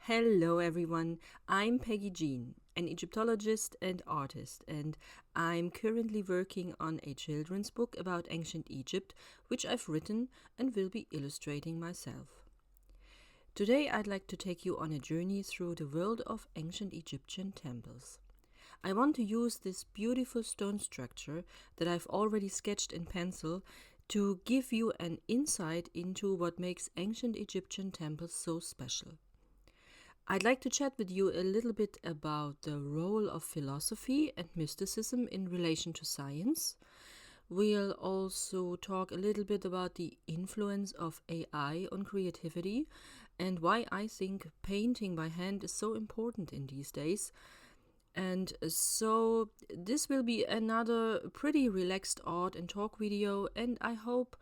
Hello everyone, I'm Peggy Jean, an Egyptologist and artist, and I'm currently working on a children's book about ancient Egypt, which I've written and will be illustrating myself. Today I'd like to take you on a journey through the world of ancient Egyptian temples. I want to use this beautiful stone structure that I've already sketched in pencil to give you an insight into what makes ancient Egyptian temples so special. I'd like to chat with you a little bit about the role of philosophy and mysticism in relation to science. We'll also talk a little bit about the influence of AI on creativity and why I think painting by hand is so important in these days. And so this will be another pretty relaxed art and talk video, and I hope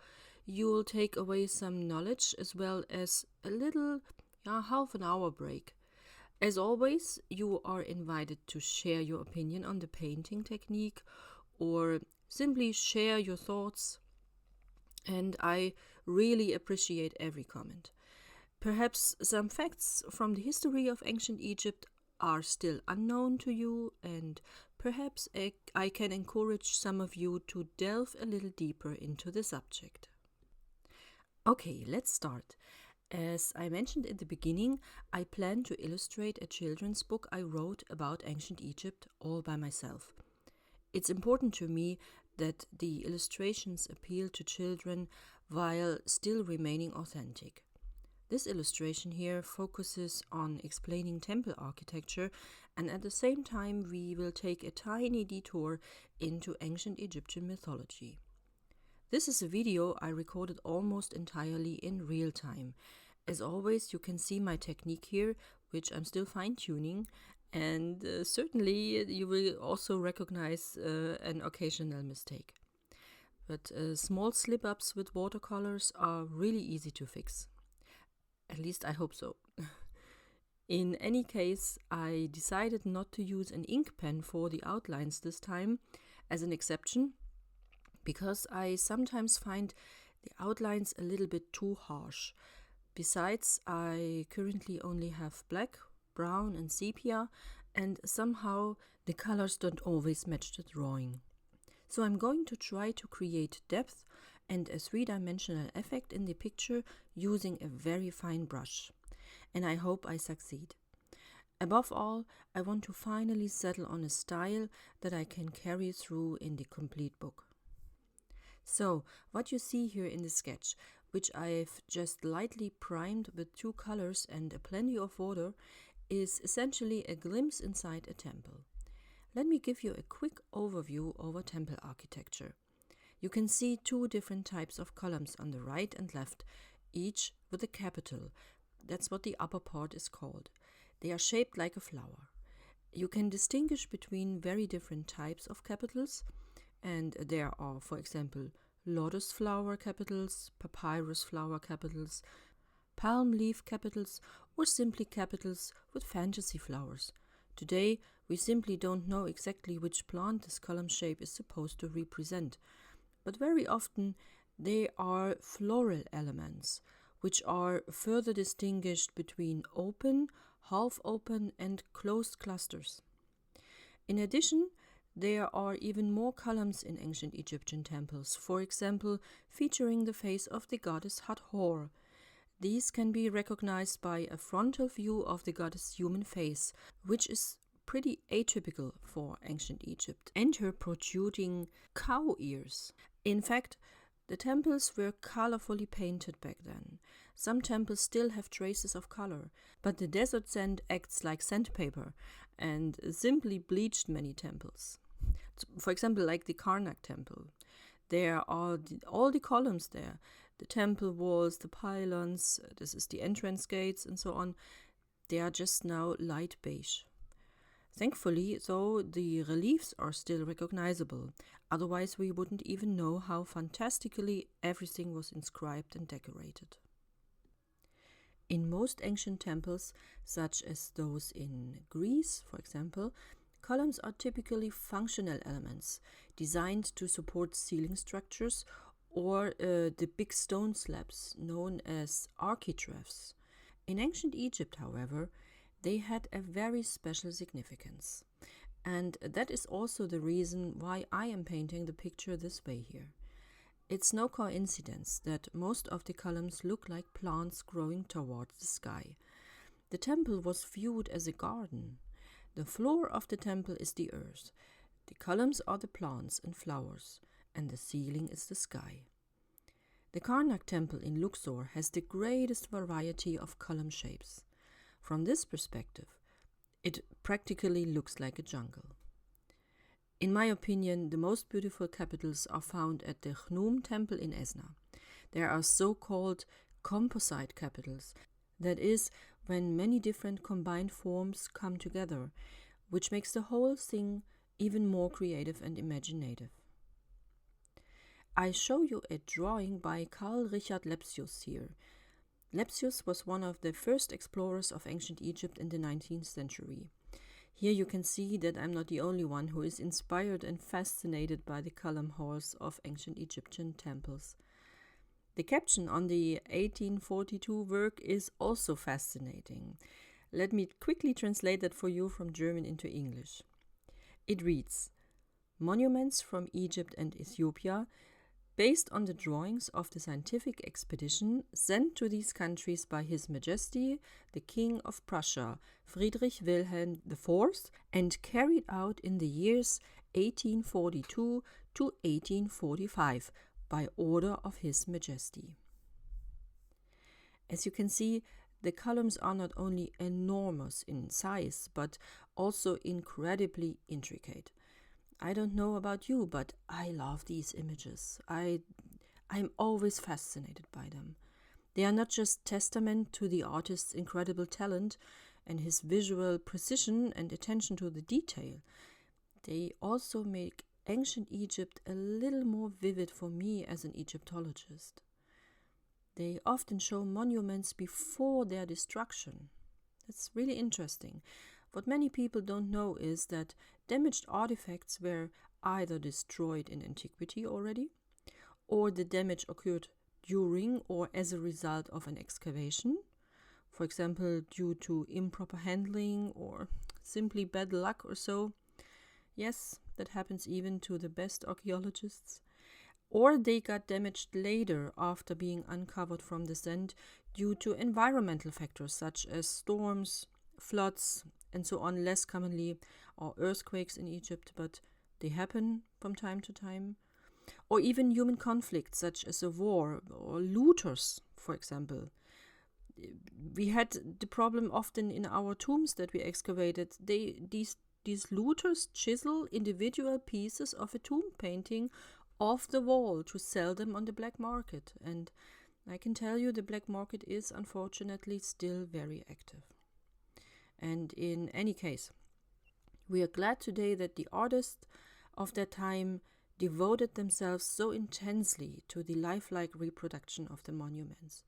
you'll take away some knowledge as well as a little half an hour break. As always, you are invited to share your opinion on the painting technique or simply share your thoughts, and I really appreciate every comment. Perhaps some facts from the history of ancient Egypt are still unknown to you, and perhaps I can encourage some of you to delve a little deeper into the subject. Okay, let's start. As I mentioned in the beginning, I plan to illustrate a children's book I wrote about ancient Egypt all by myself. It's important to me that the illustrations appeal to children while still remaining authentic. This illustration here focuses on explaining temple architecture, and at the same time we will take a tiny detour into ancient Egyptian mythology. This is a video I recorded almost entirely in real time. As always, you can see my technique here, which I'm still fine-tuning, and certainly you will also recognize an occasional mistake. But small slip-ups with watercolors are really easy to fix. At least I hope so. In any case, I decided not to use an ink pen for the outlines this time as an exception, because I sometimes find the outlines a little bit too harsh. Besides, I currently only have black, brown and sepia, and somehow the colors don't always match the drawing. So I'm going to try to create depth and a three-dimensional effect in the picture using a very fine brush. And I hope I succeed. Above all, I want to finally settle on a style that I can carry through in the complete book. So, what you see here in the sketch, which I've just lightly primed with two colors and a plenty of water, is essentially a glimpse inside a temple. Let me give you a quick overview over temple architecture. You can see two different types of columns on the right and left, each with a capital. That's what the upper part is called. They are shaped like a flower. You can distinguish between very different types of capitals, and there are, for example, lotus flower capitals, papyrus flower capitals, palm leaf capitals, or simply capitals with fantasy flowers. Today, we simply don't know exactly which plant this column shape is supposed to represent, but very often they are floral elements, which are further distinguished between open, half-open, and closed clusters. In addition, there are even more columns in ancient Egyptian temples, for example, featuring the face of the goddess Hathor. These can be recognized by a frontal view of the goddess' human face, which is pretty atypical for ancient Egypt, and her protruding cow ears. In fact, the temples were colorfully painted back then. Some temples still have traces of color, but the desert sand acts like sandpaper and simply bleached many temples. For example, like the Karnak temple. There are all the columns there. The temple walls, the pylons, this is the entrance gates and so on. They are just now light beige. Thankfully, though, the reliefs are still recognizable. Otherwise, we wouldn't even know how fantastically everything was inscribed and decorated. In most ancient temples, such as those in Greece, for example, columns are typically functional elements designed to support ceiling structures or the big stone slabs known as architraves. In ancient Egypt, however, they had a very special significance. And that is also the reason why I am painting the picture this way here. It's no coincidence that most of the columns look like plants growing towards the sky. The temple was viewed as a garden. The floor of the temple is the earth. The columns are the plants and flowers, and the ceiling is the sky. The Karnak temple in Luxor has the greatest variety of column shapes. From this perspective, it practically looks like a jungle. In my opinion, the most beautiful capitals are found at the Chnum temple in Esna. There are so-called composite capitals, that is, when many different combined forms come together, which makes the whole thing even more creative and imaginative. I show you a drawing by Carl Richard Lepsius here. Lepsius was one of the first explorers of ancient Egypt in the 19th century. Here you can see that I'm not the only one who is inspired and fascinated by the column halls of ancient Egyptian temples. The caption on the 1842 work is also fascinating. Let me quickly translate that for you from German into English. It reads, "Monuments from Egypt and Ethiopia, based on the drawings of the scientific expedition sent to these countries by His Majesty, the King of Prussia, Friedrich Wilhelm IV, and carried out in the years 1842 to 1845 by order of His Majesty." As you can see, the columns are not only enormous in size, but also incredibly intricate. I don't know about you, but I love these images. I'm always fascinated by them. They are not just testament to the artist's incredible talent and his visual precision and attention to the detail. They also make ancient Egypt a little more vivid for me as an Egyptologist. They often show monuments before their destruction. That's really interesting. What many people don't know is that damaged artifacts were either destroyed in antiquity already, or the damage occurred during or as a result of an excavation, for example, due to improper handling or simply bad luck or so. Yes, that happens even to the best archaeologists. Or they got damaged later after being uncovered from the sand due to environmental factors such as storms, floods, and so on. Less commonly are earthquakes in Egypt, but they happen from time to time. Or even human conflicts such as a war or looters, for example. We had the problem often in our tombs that we excavated. These looters chisel individual pieces of a tomb painting off the wall to sell them on the black market. And I can tell you the black market is unfortunately still very active. And in any case, we are glad today that the artists of that time devoted themselves so intensely to the lifelike reproduction of the monuments.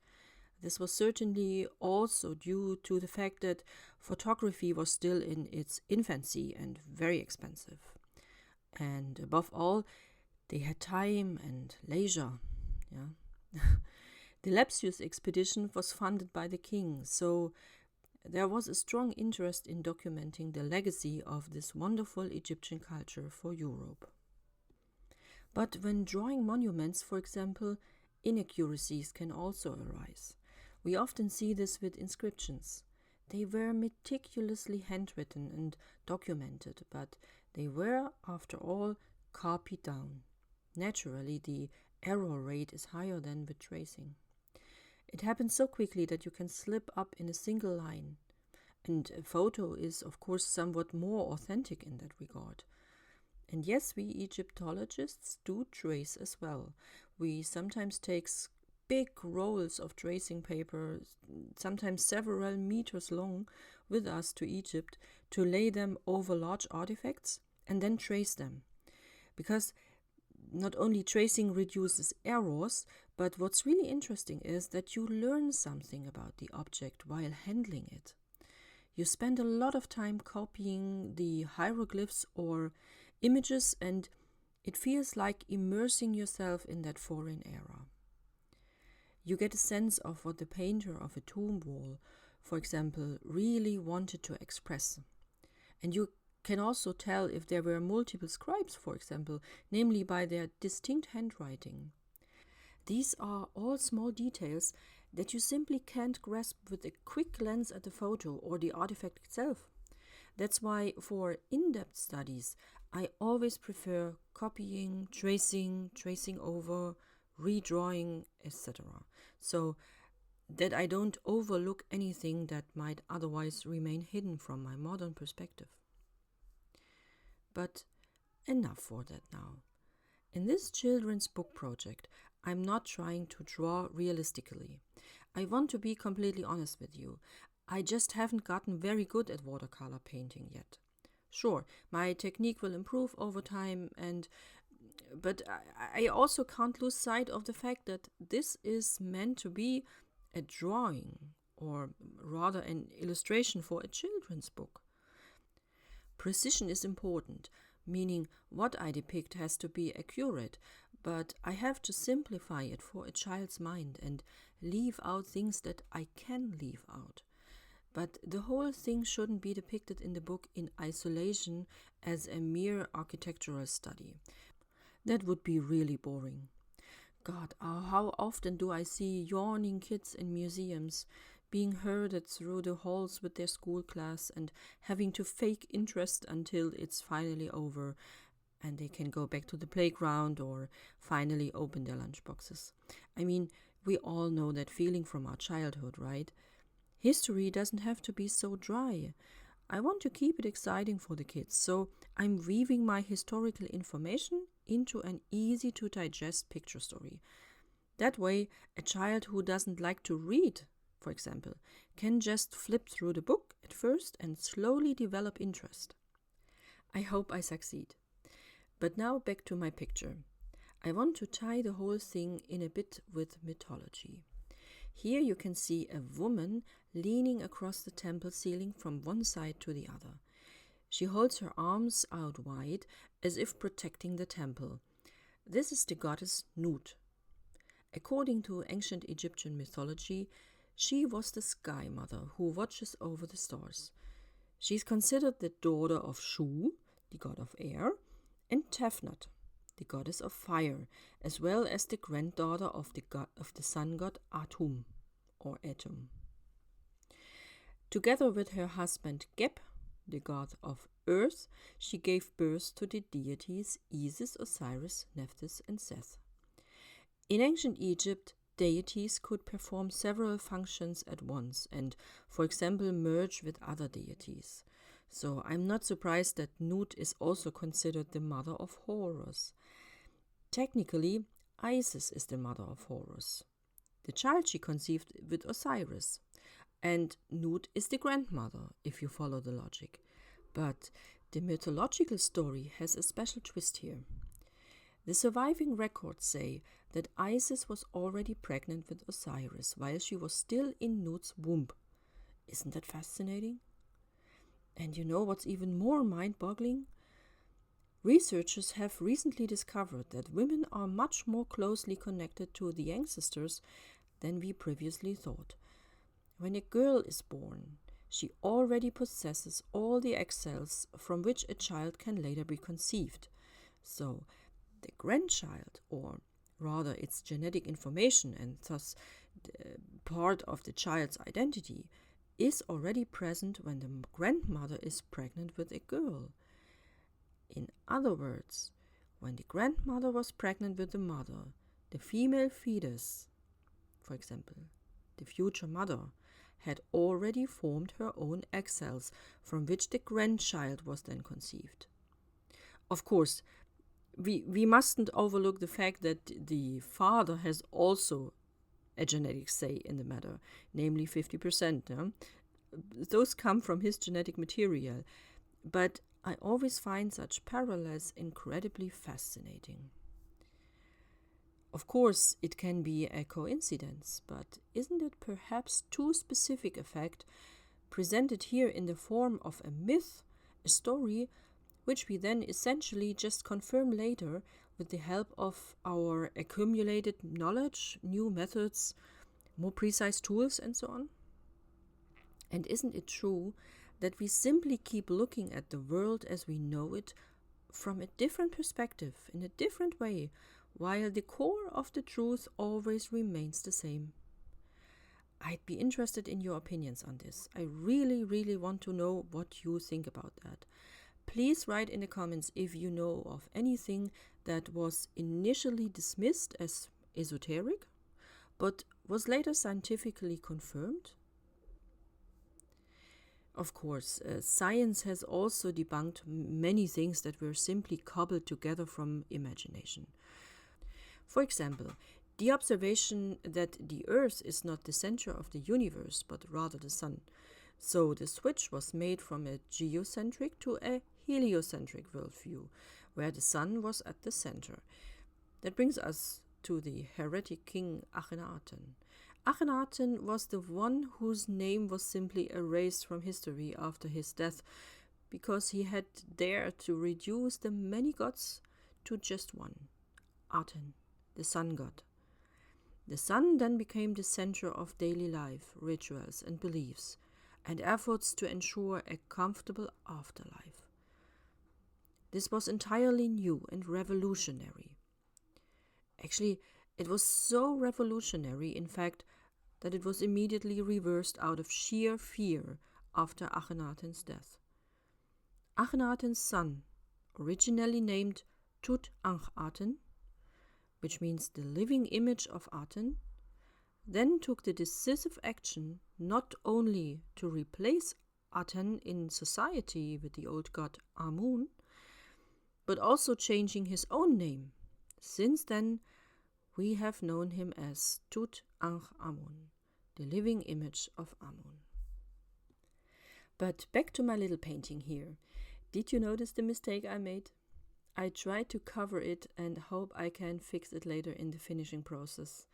This was certainly also due to the fact that photography was still in its infancy and very expensive. And above all, they had time and leisure. The Lepsius expedition was funded by the king, so there was a strong interest in documenting the legacy of this wonderful Egyptian culture for Europe. But when drawing monuments, for example, inaccuracies can also arise. We often see this with inscriptions. They were meticulously handwritten and documented, but they were, after all, copied down. Naturally, the error rate is higher than with tracing. It happens so quickly that you can slip up in a single line. And a photo is, of course, somewhat more authentic in that regard. And yes, we Egyptologists do trace as well. We sometimes take big rolls of tracing paper, sometimes several meters long, with us to Egypt to lay them over large artifacts and then trace them. Because not only tracing reduces errors, but what's really interesting is that you learn something about the object while handling it. You spend a lot of time copying the hieroglyphs or images, and it feels like immersing yourself in that foreign era. You get a sense of what the painter of a tomb wall, for example, really wanted to express. And you can also tell if there were multiple scribes, for example, namely by their distinct handwriting. These are all small details that you simply can't grasp with a quick glance at the photo or the artifact itself. That's why for in-depth studies, I always prefer copying, tracing over, redrawing, etc. So that I don't overlook anything that might otherwise remain hidden from my modern perspective. But enough for that now. In this children's book project, I'm not trying to draw realistically. I want to be completely honest with you. I just haven't gotten very good at watercolor painting yet. Sure, my technique will improve over time, but I also can't lose sight of the fact that this is meant to be a drawing, or rather an illustration for a children's book. Precision is important, meaning what I depict has to be accurate, but I have to simplify it for a child's mind and leave out things that I can leave out. But the whole thing shouldn't be depicted in the book in isolation as a mere architectural study. That would be really boring. God, how often do I see yawning kids in museums, being herded through the halls with their school class and having to fake interest until it's finally over and they can go back to the playground or finally open their lunchboxes. I mean, we all know that feeling from our childhood, right? History doesn't have to be so dry. I want to keep it exciting for the kids, so I'm weaving my historical information into an easy-to-digest picture story. That way, a child who doesn't like to read, for example, can just flip through the book at first and slowly develop interest. I hope I succeed. But now back to my picture. I want to tie the whole thing in a bit with mythology. Here you can see a woman leaning across the temple ceiling from one side to the other. She holds her arms out wide as if protecting the temple. This is the goddess Nut. According to ancient Egyptian mythology, she was the sky mother who watches over the stars. She is considered the daughter of Shu, the god of air, and Tefnut, the goddess of fire, as well as the granddaughter of the sun god Atum, or Atum. Together with her husband Geb, the god of earth, she gave birth to the deities Isis, Osiris, Nephthys, and Seth. In ancient Egypt, deities could perform several functions at once and, for example, merge with other deities. So I'm not surprised that Nut is also considered the mother of Horus. Technically, Isis is the mother of Horus. The child she conceived with Osiris. And Nut is the grandmother, if you follow the logic. But the mythological story has a special twist here. The surviving records say that Isis was already pregnant with Osiris while she was still in Nut's womb. Isn't that fascinating? And you know what's even more mind-boggling? Researchers have recently discovered that women are much more closely connected to the ancestors than we previously thought. When a girl is born, she already possesses all the egg cells from which a child can later be conceived. So, the grandchild, or rather its genetic information and thus part of the child's identity, is already present when the grandmother is pregnant with a girl. In other words, when the grandmother was pregnant with the mother, the female fetus, for example, the future mother, had already formed her own egg cells from which the grandchild was then conceived. Of course, we mustn't overlook the fact that the father has also a genetic say in the matter, namely 50%. Those come from his genetic material. But I always find such parallels incredibly fascinating. Of course, it can be a coincidence, but isn't it perhaps too specific a fact presented here in the form of a myth, a story, which we then essentially just confirm later with the help of our accumulated knowledge, new methods, more precise tools, and so on? And isn't it true that we simply keep looking at the world as we know it from a different perspective, in a different way, while the core of the truth always remains the same? I'd be interested in your opinions on this. I really, really want to know what you think about that. Please write in the comments if you know of anything that was initially dismissed as esoteric, but was later scientifically confirmed. Of course, science has also debunked many things that were simply cobbled together from imagination. For example, the observation that the Earth is not the center of the universe, but rather the Sun. So the switch was made from a geocentric to a heliocentric worldview, where the Sun was at the center. That brings us to the heretic king Akhenaten. Akhenaten was the one whose name was simply erased from history after his death, because he had dared to reduce the many gods to just one, Aten, the sun god. The sun then became the center of daily life, rituals and beliefs, and efforts to ensure a comfortable afterlife. This was entirely new and revolutionary. Actually, it was so revolutionary, in fact, that it was immediately reversed out of sheer fear after Akhenaten's death. Akhenaten's son, originally named Tutankhaten, which means the living image of Aten, then took the decisive action not only to replace Aten in society with the old god Amun, but also changing his own name. Since then, we have known him as Tutankhamun, the living image of Amun. But back to my little painting here. Did you notice the mistake I made? I tried to cover it and hope I can fix it later in the finishing process.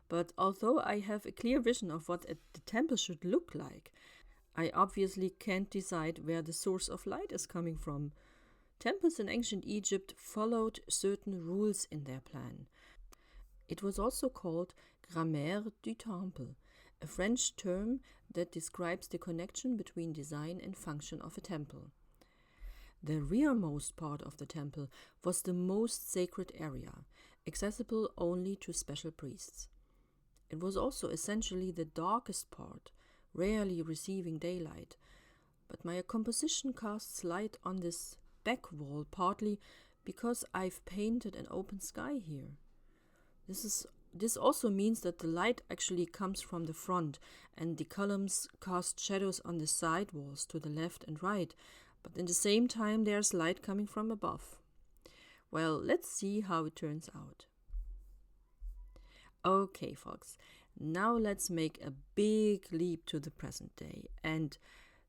But although I have a clear vision of what the temple should look like, I obviously can't decide where the source of light is coming from. Temples in ancient Egypt followed certain rules in their plan. It was also called grammaire du temple, a French term that describes the connection between design and function of a temple. The rearmost part of the temple was the most sacred area, accessible only to special priests. It was also essentially the darkest part, rarely receiving daylight, but my composition casts light on this back wall partly because I've painted an open sky here. This also means that the light actually comes from the front, and the columns cast shadows on the side walls to the left and right, but at the same time there's light coming from above. Well, let's see how it turns out. Okay, folks, now let's make a big leap to the present day and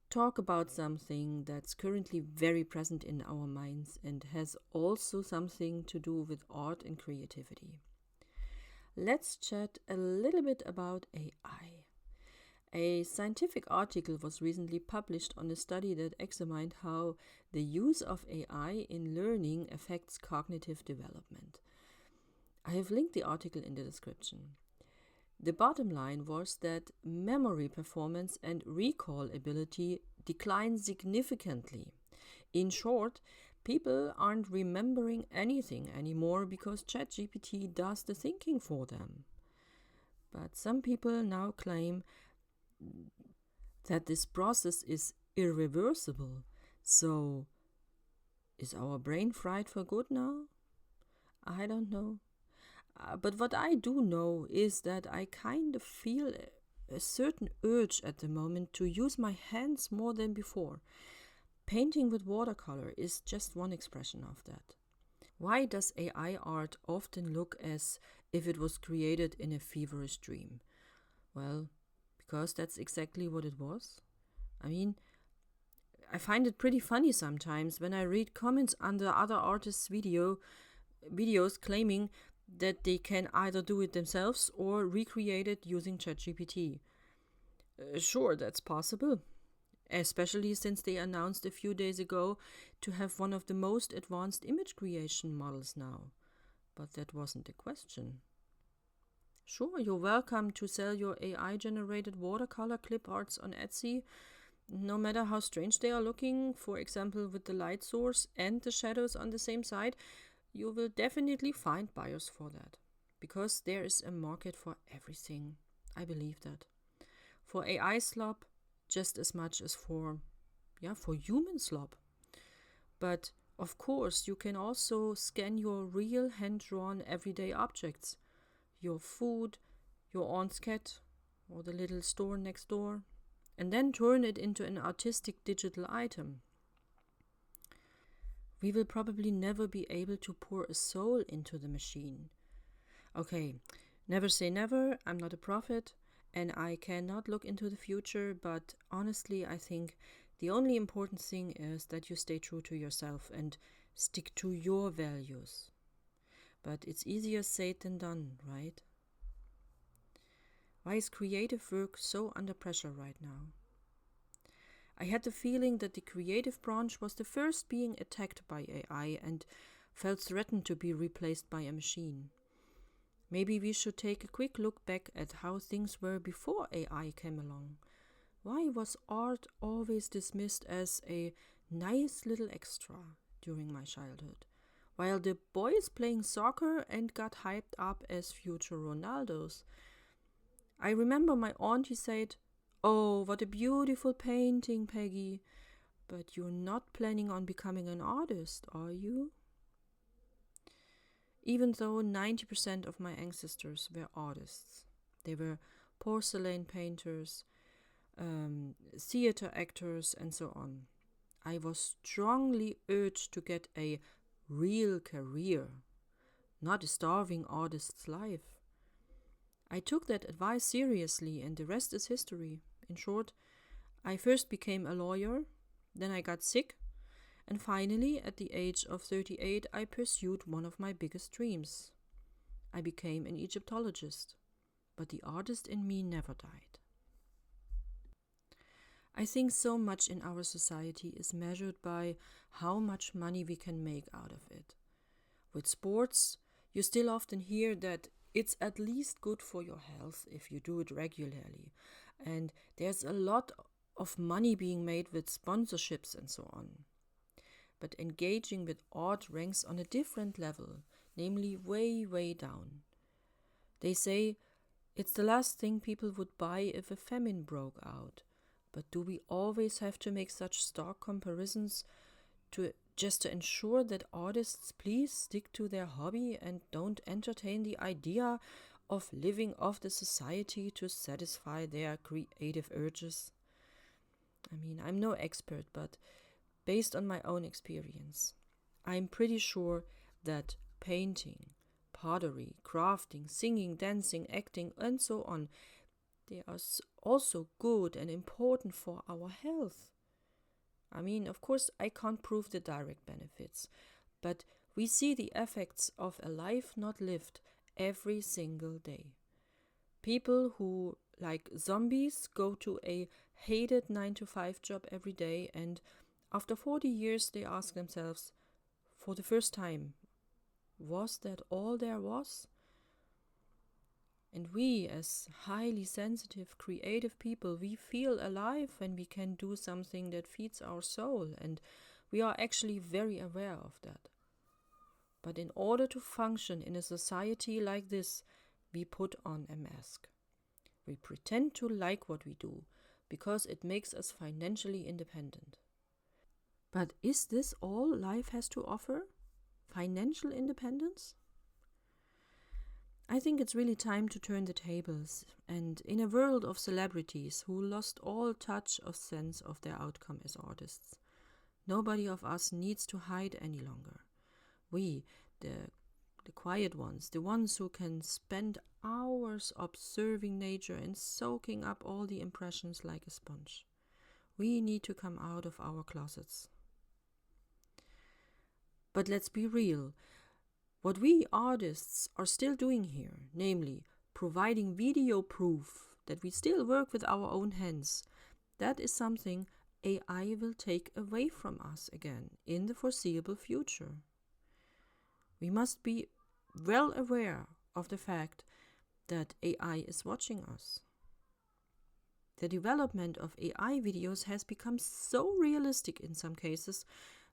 talk about something that's currently very present in our minds and has also something to do with art and creativity. Let's chat a little bit about AI. A scientific article was recently published on a study that examined how the use of AI in learning affects cognitive development. I have linked the article in the description. The bottom line was that memory performance and recall ability decline significantly. In short, people aren't remembering anything anymore because ChatGPT does the thinking for them. But some people now claim that this process is irreversible. So, is our brain fried for good now? I don't know. But what I do know is that I kind of feel a certain urge at the moment to use my hands more than before. Painting with watercolor is just one expression of that. Why does AI art often look as if it was created in a feverish dream? Well, because that's exactly what it was. I mean, I find it pretty funny sometimes when I read comments under other artists' videos claiming that they can either do it themselves or recreate it using ChatGPT. Sure, that's possible, especially since they announced a few days ago to have one of the most advanced image creation models now. But that wasn't the question. Sure, you're welcome to sell your AI-generated watercolor clip arts on Etsy, no matter how strange they are looking. For example, with the light source and the shadows on the same side, you will definitely find buyers for that. Because there is a market for everything. I believe that. For AI slop, just as much as for human slop. But of course, you can also scan your real hand-drawn everyday objects. Your food, your aunt's cat, or the little store next door, and then turn it into an artistic digital item. We will probably never be able to pour a soul into the machine. Okay, never say never, I'm not a prophet, and I cannot look into the future, but honestly, I think the only important thing is that you stay true to yourself and stick to your values. But it's easier said than done, right? Why is creative work so under pressure right now? I had the feeling that the creative branch was the first being attacked by AI and felt threatened to be replaced by a machine. Maybe we should take a quick look back at how things were before AI came along. Why was art always dismissed as a nice little extra during my childhood, while the boys playing soccer and got hyped up as future Ronaldos? I remember my auntie said, "Oh, what a beautiful painting, Peggy. But you're not planning on becoming an artist, are you?" Even though 90% of my ancestors were artists, they were porcelain painters, theater actors, and so on. I was strongly urged to get a real career, not a starving artist's life. I took that advice seriously, and the rest is history. In short, I first became a lawyer, then I got sick, and finally, at the age of 38, I pursued one of my biggest dreams. I became an Egyptologist, but the artist in me never died. I think so much in our society is measured by how much money we can make out of it. With sports, you still often hear that it's at least good for your health if you do it regularly. And there's a lot of money being made with sponsorships and so on. But engaging with art ranks on a different level, namely way, way down. They say it's the last thing people would buy if a famine broke out. But do we always have to make such stark comparisons just to ensure that artists please stick to their hobby and don't entertain the idea of living off the society to satisfy their creative urges? I mean, I'm no expert, but based on my own experience, I'm pretty sure that painting, pottery, crafting, singing, dancing, acting, and so on, they are also good and important for our health. I mean, of course, I can't prove the direct benefits, but we see the effects of a life not lived every single day. People who, like zombies, go to a hated 9-to-5 job every day, and after 40 years they ask themselves, for the first time, was that all there was? And we, as highly sensitive, creative people, we feel alive when we can do something that feeds our soul, and we are actually very aware of that. But in order to function in a society like this, we put on a mask. We pretend to like what we do, because it makes us financially independent. But is this all life has to offer? Financial independence? I think it's really time to turn the tables, and in a world of celebrities who lost all touch of sense of their outcome as artists, nobody of us needs to hide any longer. We, the quiet ones, the ones who can spend hours observing nature and soaking up all the impressions like a sponge, we need to come out of our closets. But let's be real. What we artists are still doing here, namely providing video proof that we still work with our own hands, that is something AI will take away from us again in the foreseeable future. We must be well aware of the fact that AI is watching us. The development of AI videos has become so realistic in some cases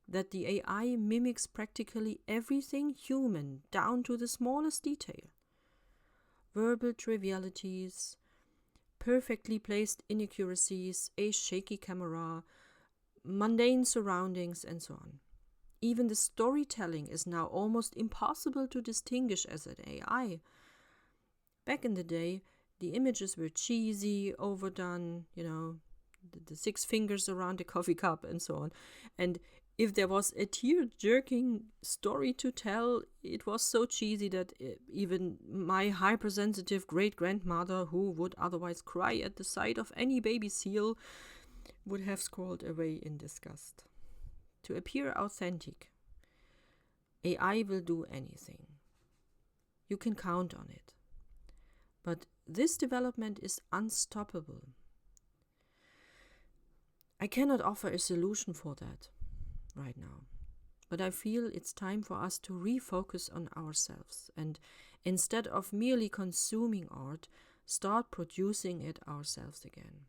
that the AI mimics practically everything human down to the smallest detail. Verbal trivialities, perfectly placed inaccuracies, a shaky camera, mundane surroundings, and so on. Even the storytelling is now almost impossible to distinguish as an AI. Back in the day, the images were cheesy, overdone, the 6 fingers around the coffee cup and so on. And if there was a tear-jerking story to tell, it was so cheesy that even my hypersensitive great-grandmother, who would otherwise cry at the sight of any baby seal, would have scrolled away in disgust. To appear authentic, AI will do anything. You can count on it. But this development is unstoppable. I cannot offer a solution for that right now, but I feel it's time for us to refocus on ourselves and, instead of merely consuming art, start producing it ourselves again.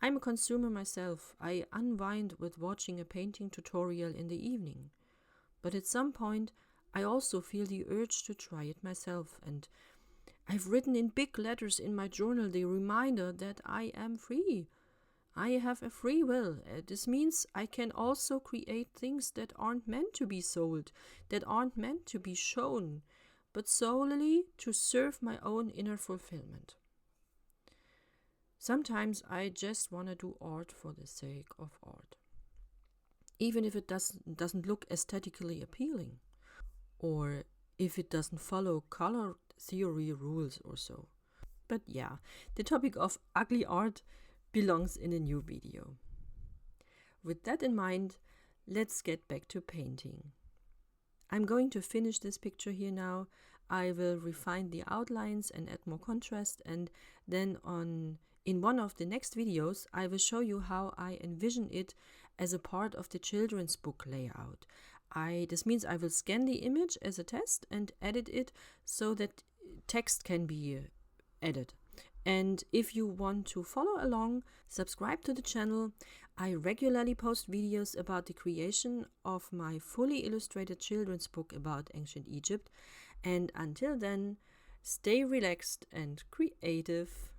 I'm a consumer myself. I unwind with watching a painting tutorial in the evening, but at some point I also feel the urge to try it myself, and I've written in big letters in my journal the reminder that I am free. I have a free will. This means I can also create things that aren't meant to be sold, that aren't meant to be shown, but solely to serve my own inner fulfillment. Sometimes I just want to do art for the sake of art, even if it doesn't look aesthetically appealing, or if it doesn't follow color theory rules or so. But yeah, the topic of ugly art belongs in a new video. With that in mind, let's get back to painting. I'm going to finish this picture here now. I will refine the outlines and add more contrast, and then in one of the next videos I will show you how I envision it as a part of the children's book layout. This means I will scan the image as a test and edit it so that text can be added. And if you want to follow along, subscribe to the channel. I regularly post videos about the creation of my fully illustrated children's book about ancient Egypt. And until then, stay relaxed and creative.